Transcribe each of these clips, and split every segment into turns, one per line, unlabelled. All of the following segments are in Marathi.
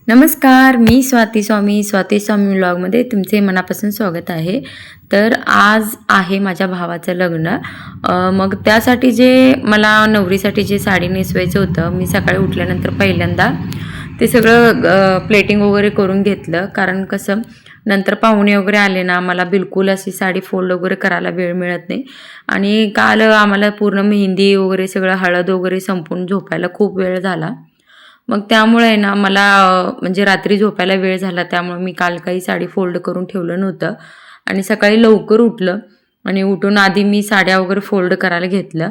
नमस्कार, मी स्वाती स्वामी व्लॉगमध्ये तुमचे मनापासून स्वागत आहे। तर आज आहे माझ्या भावाचं लग्न। मग त्यासाठी जे मला नवरीसाठी जे साडी नेसवायचं होतं, मी सकाळी उठल्यानंतर पहिल्यांदा ते सगळं प्लेटिंग वगैरे करून घेतलं। कारण कसं नंतर पाहुणे वगैरे आले ना, मला बिलकुल अशी साडी फोल्ड वगैरे करायला वेळ मिळत नाही। आणि काल आम्हाला पूर्ण मेहंदी वगैरे सगळं हळद वगैरे संपून झोपायला खूप वेळ झाला। मग त्यामुळे आहे ना मला म्हणजे रात्री झोपायला वेळ झाला, त्यामुळे मी काल काही साडी फोल्ड करून ठेवलं नव्हतं आणि सकाळी लवकर उठलं आणि उठून आधी मी साड्या वगैरे फोल्ड करायला घेतलं।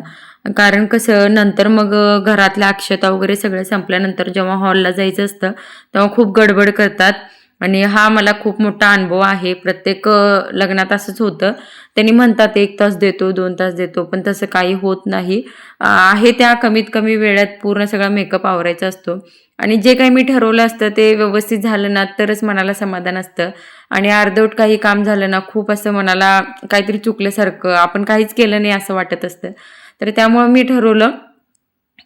कारण कसं नंतर मग घरातल्या अक्षता वगैरे सगळं संपल्यानंतर जेव्हा हॉलला जायचं असतं तेव्हा खूप गडबड करतात आणि हा मला खूप मोठा अनुभव आहे। प्रत्येक लग्नात असंच होतं, त्यांनी म्हणतात 1 तास देतो 2 तास देतो, पण तसं काही होत नाही। आहे त्या कमीत कमी वेळात पूर्ण सगळा मेकअप आवरायचा असतो आणि जे काही मी ठरवलं असतं ते व्यवस्थित झालं ना तरच मनाला समाधान असतं। आणि अर्धवट काही काम झालं ना खूप असं मनाला काहीतरी चुकल्यासारखं, आपण काहीच केलं नाही असं वाटत असतं। तर त्यामुळे मी ठरवलं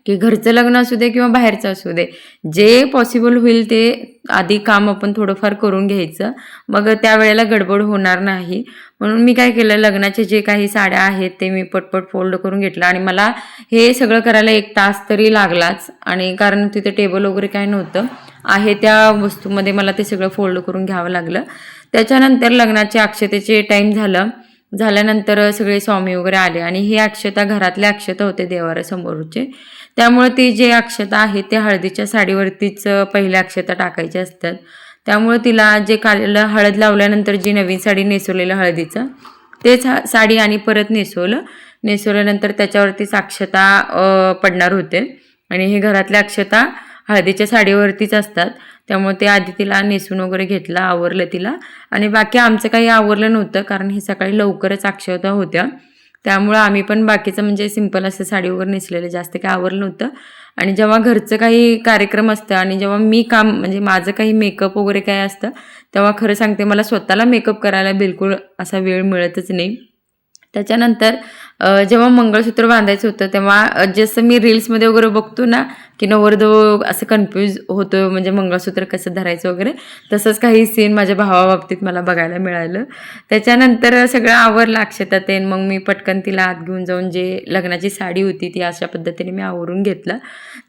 की घरचं लग्न असू दे किंवा बाहेरचं असू दे, जे पॉसिबल होईल ते आधी काम आपण थोडंफार करून घ्यायचं, मग त्यावेळेला गडबड होणार नाही। म्हणून मी काय केलं, लग्नाचे जे काही साड्या आहेत ते मी पटपट फोल्ड करून घेतलं आणि मला हे सगळं करायला 1 तास तरी लागलाच। आणि कारण तिथे टेबल वगैरे काही नव्हतं, आहे त्या वस्तूमध्ये मला ते सगळं फोल्ड करून घ्यावं लागलं। त्याच्यानंतर लग्नाचे अक्षतेचे टाईम झाल्यानंतर सगळे स्वामी वगैरे आले आणि हे अक्षता घरातल्या अक्षता होते देवाऱ्यासमोरचे, त्यामुळे ते जे अक्षता आहेत ते हळदीच्या साडीवरतीच पहिल्या अक्षता टाकायच्या असतात। त्यामुळे तिला जे काढलेलं हळद लावल्यानंतर जी नवीन साडी नेसवलेलं हळदीचं तेच साडी आणि परत नेसवल्यानंतर त्याच्यावरतीच अक्षता पडणार होते आणि हे घरातल्या अक्षता हळदीच्या साडीवरतीच असतात। त्यामुळे ते आधी तिला नेसून वगैरे घेतलं, आवरलं तिला। आणि बाकी आमचं काही आवरलं नव्हतं कारण हे सकाळी लवकरच अक्षता होत्या, त्यामुळं आम्ही पण बाकीचं म्हणजे सिंपल असं साडी वगैरे नेसलेलं, जास्त काही आवरलं नव्हतं। आणि जेव्हा घरचं काही कार्यक्रम असतं आणि जेव्हा मी काम म्हणजे माझं काही मेकअप वगैरे काय असतं, तेव्हा खरं सांगते मला स्वतःला मेकअप करायला बिलकुल असा वेळ मिळतच नाही। त्याच्यानंतर जेव्हा मंगळसूत्र बांधायचं होतं तेव्हा जसं मी रील्समध्ये वगैरे बघतो ना की नवरदेव असं कन्फ्यूज होतो म्हणजे मंगळसूत्र कसं धरायचं वगैरे, तसंच काही सीन माझ्या भावाबाबतीत मला बघायला मिळालं। त्याच्यानंतर सगळं आवरलं अक्षता ते, मग मी पटकन तिला आत घेऊन जाऊन जे लग्नाची साडी होती ती अशा पद्धतीने मी आवरून घेतलं।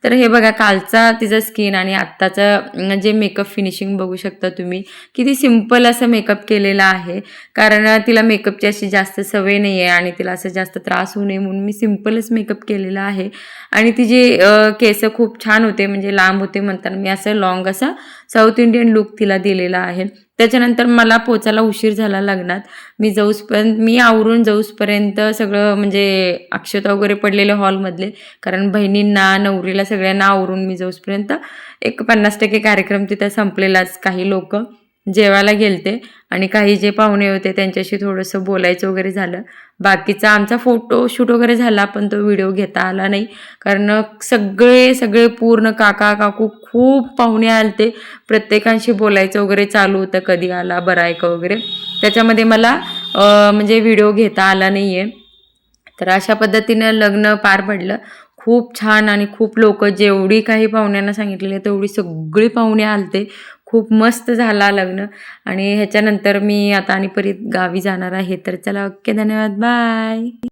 तर हे बघा कालचा तिचा स्किन आणि आत्ताचं जे मेकअप फिनिशिंग बघू शकता तुम्ही, किती सिंपल असं मेकअप केलेला आहे। कारण तिला मेकअपची अशी जास्त सवय नाही आहे आणि तिला असं जास्त त्रास होऊ नये म्हणून मी सिंपलच मेकअप केलेला आहे। आणि तिचे केस खूप छान होते, म्हणजे लांब होते म्हणताना मी असं लॉंग असा साऊथ इंडियन लुक तिला दिलेला आहे। त्याच्यानंतर मला पोचायला उशीर झाला लग्नात, मी आवरून जाऊसपर्यंत सगळं म्हणजे अक्षता वगैरे पडलेले हॉलमधले, कारण बहिणींना नवरीला सगळ्यांना आवरून मी जाऊसपर्यंत एक 50% कार्यक्रम तिथं संपलेलाच। काही लोक जेवायला गेलते आणि काही जे पाहुणे होते त्यांच्याशी थोडंसं बोलायचं वगैरे झालं। बाकीचा आमचा फोटोशूट वगैरे झाला पण तो व्हिडिओ घेता आला नाही, कारण सगळे पूर्ण काका काकू खूप पाहुणे आलते, प्रत्येकांशी बोलायचं वगैरे चालू होतं, कधी आला बरं आहे का वगैरे, त्याच्यामध्ये मला म्हणजे व्हिडिओ घेता आला नाही आहे। तर अशा पद्धतीनं लग्न पार पडलं खूप छान आणि खूप लोक, जेवढी काही पाहुण्यांना सांगितलेले तेवढी सगळी पाहुणे आलते। खूप मस्त झाला लग्न आणि ह्याच्यानंतर मी आता आणि परत गावी जाणार आहे। तर चला, ओके, धन्यवाद, बाय।